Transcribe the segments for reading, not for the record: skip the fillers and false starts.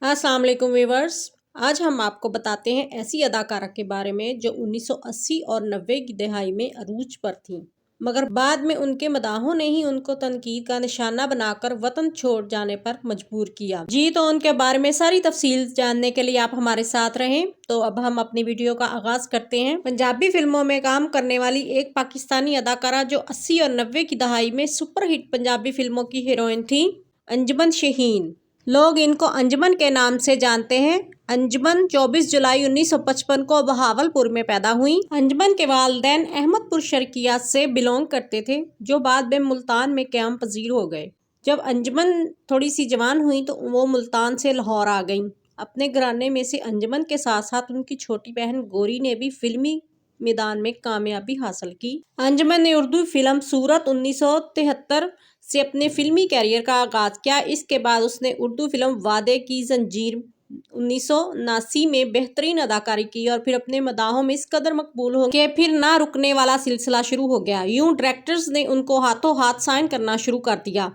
السلام علیکم ویورز، آج ہم آپ کو بتاتے ہیں ایسی اداکارہ کے بارے میں جو 1980 اور 90 کی دہائی میں عروج پر تھیں، مگر بعد میں ان کے مداحوں نے ہی ان کو تنقید کا نشانہ بنا کر وطن چھوڑ جانے پر مجبور کیا۔ تو ان کے بارے میں ساری تفصیل جاننے کے لیے آپ ہمارے ساتھ رہیں۔ تو اب ہم اپنی ویڈیو کا آغاز کرتے ہیں۔ پنجابی فلموں میں کام کرنے والی ایک پاکستانی اداکارہ جو 80 اور 90 کی دہائی میں سپر ہٹ پنجابی فلموں کی ہیروئن تھیں، انجمن شاہین۔ لوگ ان کو انجمن کے نام سے جانتے ہیں۔ انجمن 24 جولائی 1955 کو بہاولپور میں پیدا ہوئیں۔ انجمن کے والدین احمد پور شرقیات سے بلونگ کرتے تھے، جو بعد میں ملتان میں قیام پذیر ہو گئے۔ جب انجمن تھوڑی سی جوان ہوئیں تو وہ ملتان سے لاہور آ گئیں۔ اپنے گھرانے میں سے انجمن کے ساتھ ساتھ ان کی چھوٹی بہن گوری نے بھی فلمی میدان میں کامیابی حاصل کی۔ انجمن نے اردو فلم صورت 1973 سے اپنے فلمی کیریئر کا آغاز کیا۔ اس کے بعد اس نے اردو فلم وعدے کی زنجیر 1979 میں بہترین اداکاری کی اور پھر اپنے مداحوں میں اس قدر مقبول ہو کہ پھر نہ رکنے والا سلسلہ شروع ہو گیا۔ یوں ڈائریکٹرز نے ان کو ہاتھوں ہاتھ سائن کرنا شروع کر دیا۔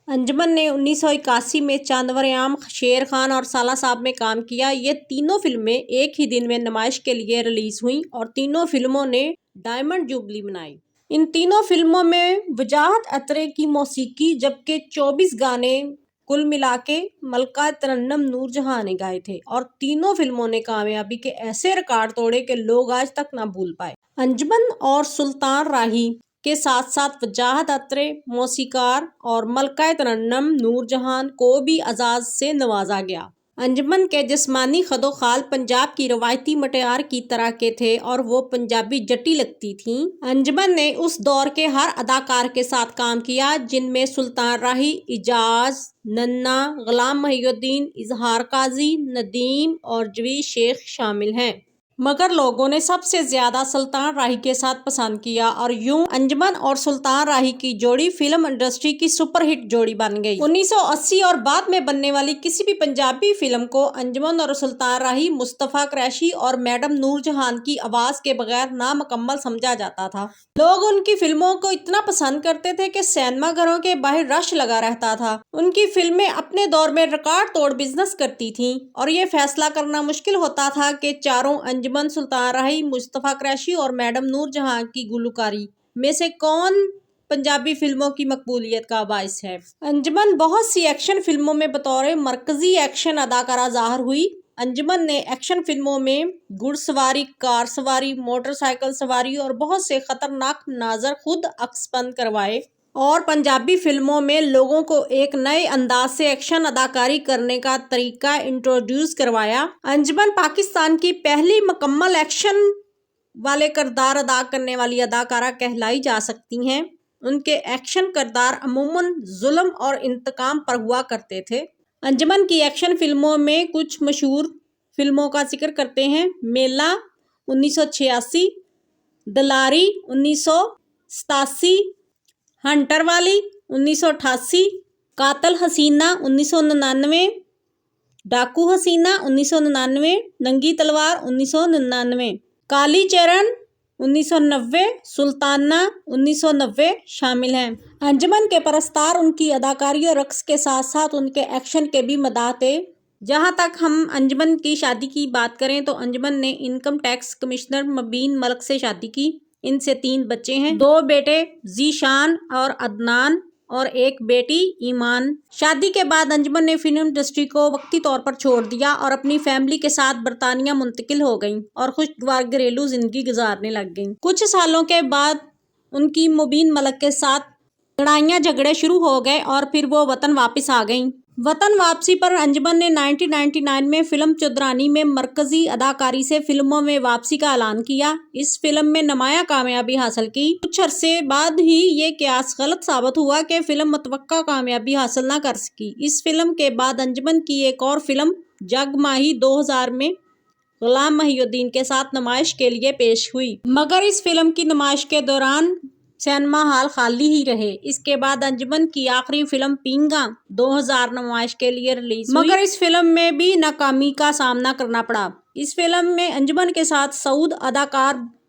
انجمن نے 1981 میں چاندوریام، شیر خان اور سالہ صاحب میں کام کیا۔ یہ تینوں فلمیں ایک ہی دن میں نمائش کے لیے ریلیز ہوئیں اور تینوں فلموں نے ڈائمنڈ جوبلی منائی۔ ان تینوں فلموں میں وجاہت اترے کی موسیقی، جبکہ 24 گانے کل ملا کے ملکہ ترنم نور جہاں نے گائے تھے اور تینوں فلموں نے کامیابی کے ایسے ریکارڈ توڑے کہ لوگ آج تک نہ بھول پائے۔ انجمن اور سلطان راہی کے ساتھ ساتھ وجاہت اترے، موسیقار اور ملکہ ترنم نور جہاں کو بھی اعزاز سے نوازا گیا۔ انجمن کے جسمانی خد و خال پنجاب کی روایتی مٹیار کی طرح کے تھے اور وہ پنجابی جٹی لگتی تھیں۔ انجمن نے اس دور کے ہر اداکار کے ساتھ کام کیا، جن میں سلطان راہی، اعجاز، ننا، غلام محی الدین، اظہار قاضی، ندیم اور جاوید شیخ شامل ہیں۔ مگر لوگوں نے سب سے زیادہ سلطان راہی کے ساتھ پسند کیا اور یوں انجمن اور سلطان راہی کی جوڑی فلم انڈسٹری کی سپر ہٹ جوڑی بن گئی۔ 1980 اور بعد میں بننے والی کسی بھی پنجابی فلم کو انجمن اور سلطان راہی، مصطفیٰ قریشی اور میڈم نور جہاں کی آواز کے بغیر نامکمل سمجھا جاتا تھا۔ لوگ ان کی فلموں کو اتنا پسند کرتے تھے کہ سینما گھروں کے باہر رش لگا رہتا تھا۔ ان کی فلمیں اپنے دور میں ریکارڈ توڑ بزنس کرتی تھیں اور یہ فیصلہ کرنا مشکل ہوتا تھا کہ چاروں انجمن، سلطان راہی، مصطفیٰ قریشی اور میڈم نور جہاں کی گلوکاری میں سے کون پنجابی فلموں کی مقبولیت کا باعث ہے۔ انجمن بہت سی ایکشن فلموں میں بطور مرکزی ایکشن اداکارہ ظاہر ہوئی۔ انجمن نے ایکشن فلموں میں گھڑ سواری، کار سواری، موٹر سائیکل سواری اور بہت سے خطرناک مناظر خود عکس بند کروائے اور پنجابی فلموں میں لوگوں کو ایک نئے انداز سے ایکشن اداکاری کرنے کا طریقہ انٹروڈیوس کروایا۔ انجمن پاکستان کی پہلی مکمل ایکشن والے کردار ادا کرنے والی اداکارہ کہلائی جا سکتی ہیں۔ ان کے ایکشن کردار عموماً ظلم اور انتقام پر ہوا کرتے تھے۔ انجمن کی ایکشن فلموں میں کچھ مشہور فلموں کا ذکر کرتے ہیں: میلہ 1986، دلاری 1987، ہنٹر والی 1988، قاتل حسینہ 1999، ڈاکو حسینہ 1999، ننگی تلوار 1999، کالی چرن 1990، سلطانہ 1990 شامل ہیں۔ انجمن کے پرستار ان کی اداکاری اور رقص کے ساتھ ساتھ ان کے ایکشن کے بھی مداح تھے۔ جہاں تک ہم انجمن کی شادی کی بات کریں تو انجمن نے انکم ٹیکس کمشنر مبین ملک سے شادی کی۔ ان سے 3 بچے ہیں، 2 بیٹے ذیشان اور عدنان اور 1 بیٹی ایمان۔ شادی کے بعد انجمن نے فلم انڈسٹری کو وقتی طور پر چھوڑ دیا اور اپنی فیملی کے ساتھ برطانیہ منتقل ہو گئیں اور خوشگوار گھریلو زندگی گزارنے لگ گئیں۔ کچھ سالوں کے بعد ان کی مبین ملک کے ساتھ لڑائیاں جھگڑے شروع ہو گئے اور پھر وہ وطن واپس آ گئیں۔ وطن واپسی پر انجمن نے 1999 میں فلم چودرانی میں مرکزی اداکاری سے فلموں میں واپسی کا اعلان کیا۔ اس فلم میں نمایاں کامیابی حاصل کی۔ کچھ عرصے بعد ہی یہ قیاس غلط ثابت ہوا کہ فلم متوقع کامیابی حاصل نہ کر سکی۔ اس فلم کے بعد انجمن کی ایک اور فلم جگ ماہی 2000 میں غلام محی الدین کے ساتھ نمائش کے لیے پیش ہوئی، مگر اس فلم کی نمائش کے دوران سینما ہال خالی ہی رہے۔ اس کے بعد انجمن کی آخری فلم پینگا 2000 نمائش کے لیے ریلیز ہوئی، مگر اس فلم میں بھی ناکامی کا سامنا کرنا پڑا۔ اس فلم میں انجمن کے ساتھ سعود اداکار